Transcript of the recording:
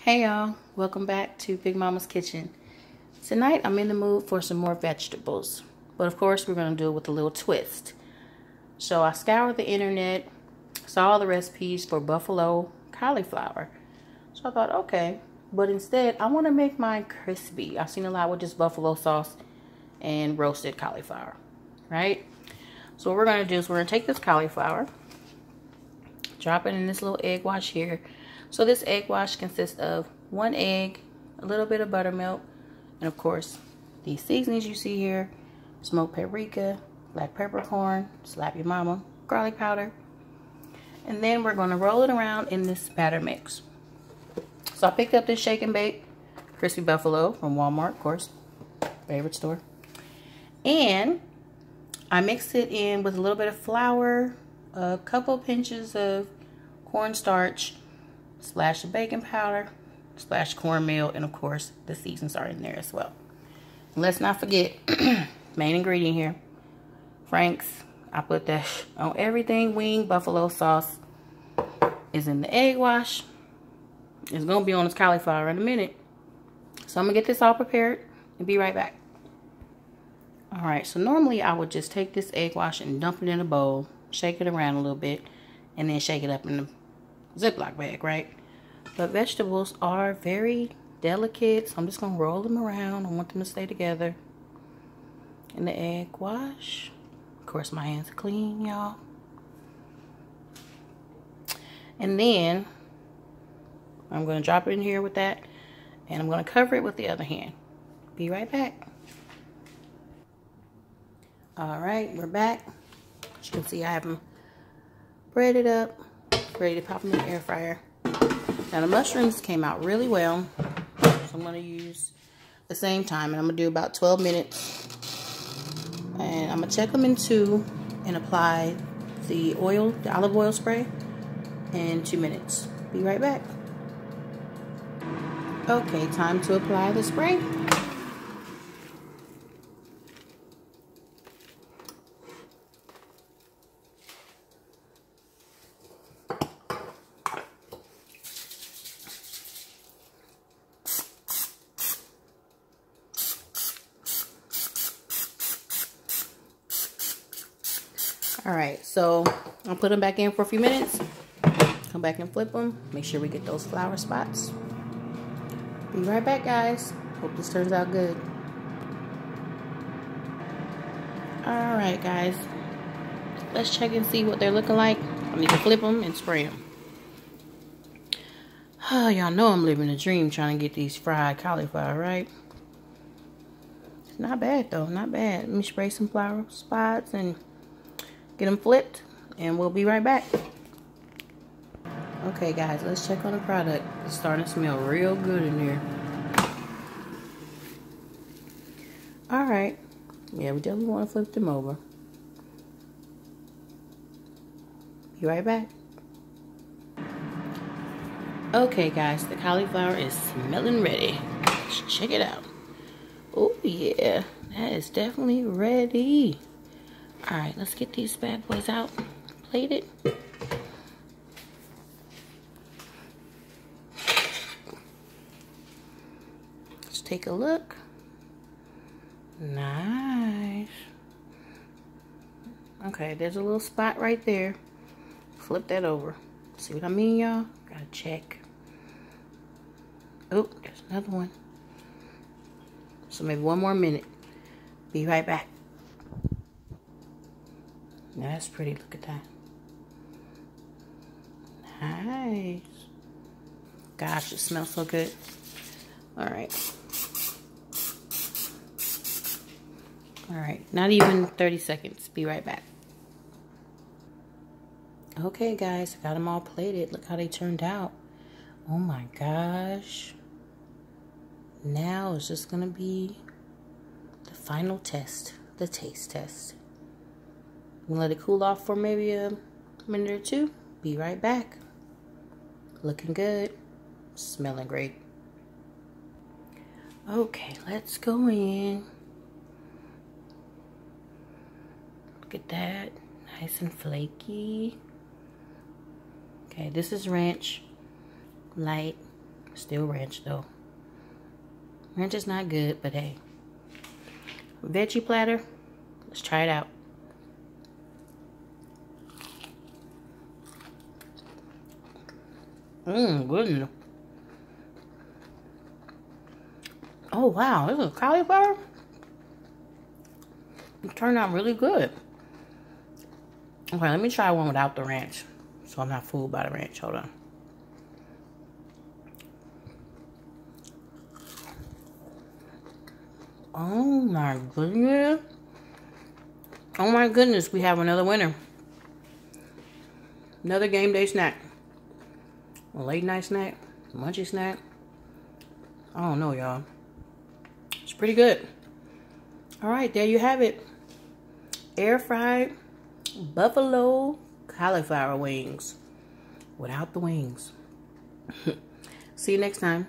Hey y'all, welcome back to Big Mama's Kitchen. Tonight I'm in the mood for some more vegetables, but of course we're going to do it with a little twist. So I scoured the internet, saw all the recipes for buffalo cauliflower. So I thought, okay, but instead I want to make mine crispy. I've seen a lot with just buffalo sauce and roasted cauliflower, right? So what we're going to do is we're going to take this cauliflower, drop it in this little egg wash here. So this egg wash consists of 1 egg, a little bit of buttermilk, and of course, these seasonings you see here: smoked paprika, black peppercorn, slap your mama, garlic powder. And then we're going to roll it around in this batter mix. So I picked up this shake and bake crispy buffalo from Walmart, of course, favorite store. And I mixed it in with a little bit of flour, a couple pinches of cornstarch, splash of baking powder, splash cornmeal, and of course the seasonings are in there as well. And let's not forget main ingredient here, Frank's. I put that on everything. Wing buffalo sauce is in the egg wash. It's gonna be on this cauliflower in a minute, so I'm gonna get this all prepared and be right back. All right, so normally I would just take this egg wash and dump it in a bowl, shake it around a little bit, and then shake it up in the Ziploc bag, right? But vegetables are very delicate, so I'm just gonna roll them around. I want them to stay together in the egg wash. Of course, my hands are clean, y'all. And then I'm gonna drop it in here with that, and I'm gonna cover it with the other hand. Be right back. All right, we're back. As you can see, I have them breaded up, ready to pop them in the air fryer. Now the mushrooms came out really well, so I'm going to use the same time, and I'm going to do about 12 minutes. And I'm going to check them in 2 and apply the oil, the olive oil spray, in 2 minutes. Be right back. Okay, time to apply the spray. All right, so I'll put them back in for a few minutes. Come back and flip them. Make sure we get those flour spots. Be right back, guys. Hope this turns out good. All right, guys. Let's check and see what they're looking like. I need to flip them and spray them. Oh, y'all know I'm living a dream trying to get these fried cauliflower, right? It's not bad, though. Not bad. Let me spray some flour spots and get them flipped, and we'll be right back. Okay, guys, let's check on the product. It's starting to smell real good in here. All right. Yeah, we definitely want to flip them over. Be right back. Okay, guys, the cauliflower is smelling ready. Let's check it out. Oh, yeah. That is definitely ready. All right, let's get these bad boys out, plated. Let's take a look. Nice. Okay, there's a little spot right there. Flip that over. See what I mean, y'all? Gotta check. Oh, there's another one. So maybe 1 more minute. Be right back. Now that's pretty. Look at that. Nice. Gosh, it smells so good. All right. All right. Not even 30 seconds. Be right back. Okay, guys. I got them all plated. Look how they turned out. Oh, my gosh. Now it's just going to be the final test. The taste test. I'm gonna let it cool off for maybe a minute or 2. Be right back. Looking good. Smelling great. Okay, let's go in. Look at that. Nice and flaky. Okay, this is ranch. Light. Still ranch though. Ranch is not good, but hey. Veggie platter. Let's try it out. Goodness. Oh wow, this is cauliflower. It turned out really good. Okay, let me try one without the ranch, so I'm not fooled by the ranch. Hold on. Oh my goodness. Oh my goodness, we have another winner. Another game day snack. A late night snack. Munchy snack. I don't know, y'all. It's pretty good. Alright, there you have it. Air fried buffalo cauliflower wings. Without the wings. See you next time.